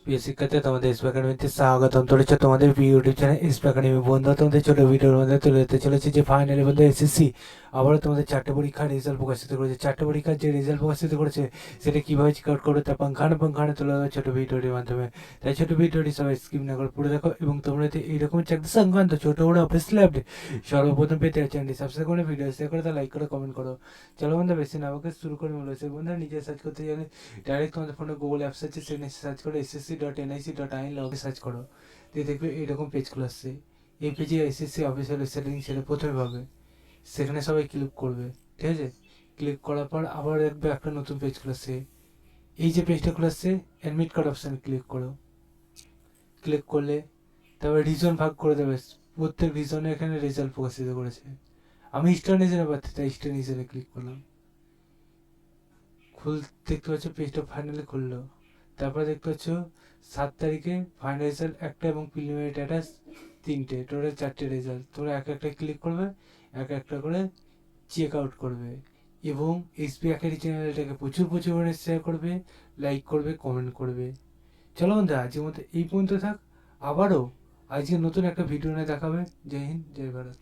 প্রিয় শিক্ষার্থী, তোমাদের এসপি একাডেমিতে স্বাগতম। চলেছে তোমাদের ইউটিউব চ্যানেল এসপি একাডেমি। বন্ধুরা, তোমাদের ছোট ভিডিওর মধ্যে তুলে ধরতে চলেছে যে ফাইনালি বন্ধু এসএসসি আবারও তোমাদের 4টে পরীক্ষার রেজাল্ট প্রকাশিত করেছে। 4টে পরীক্ষার যে রেজাল্ট প্রকাশিত করেছে সেটা কীভাবে চেক আউট করবে তা পাংখানে তুলে দেওয়া ছোটো ভিডিওটির মাধ্যমে। তাই ছোটো ভিডিওটি সবাই স্কিপ না করে পুরো দেখো এবং তোমরা যদি এইরকম চাকরি সংক্রান্ত ছোটো বড়ো অফিসিয়াল আপডেট সর্বপ্রথম পেতে চ্যানেলটি সাবস্ক্রাইব করে ভিডিও শেয়ার করে তা লাইক করে কমেন্ট করো। চলো বন্ধু, বেশি না আমাকে শুরু করে বলেছে বন্ধুরা, নিজে সার্চ করতে গেলে ডাইরেক্ট তোমাদের ফোনে গুগল অ্যাপস আছে, সেখানে সার্চ করো ssc.nic.in লগে সার্চ করো, দিয়ে দেখবে এরকম পেজগুলো আসছে। এই পেজে এসএসসি অফিসিয়াল সেটিং সেটা প্রথমে পাবে, সেখানে সবাই ক্লিক করবে। ঠিক আছে, ক্লিক করার পর আবার দেখবে একটা নতুন পেজ খুলেছে। এই যে পেজটা খুলেছে অ্যাডমিট কার্ড অপশানে ক্লিক করো। ক্লিক করলে তারপর রিজন ভাগ করে দেবে, প্রত্যেক রিজনে এখানে রেজাল্ট প্রকাশিত করেছে। আমি স্টার রিজনে পাচ্ছি তাই স্টার রিজনে ক্লিক করলাম। দেখতে পাচ্ছ পেজটা ফাইনালি খুললো। তারপর দেখতে পাচ্ছ 7 তারিখে ফাইনাল রেজাল্ট একটা এবং প্রিলিমিনারি স্ট্যাটাস 3টে, টোটাল 4টে রেজাল্ট। তোমরা এক একটা ক্লিক করবে, এক একটা করে চেক আউট করবে এবং এসপি একাডেমি চ্যানেলটাকে প্রচুর পরিমাণে শেয়ার করবে, লাইক করবে, কমেন্ট করবে। চলো বন্ধু, আজকের মতো এই পর্যন্ত থাক। আবারও আজকে নতুন একটা ভিডিও নিয়ে দেখাবে। জয় হিন্দ, জয় ভারত।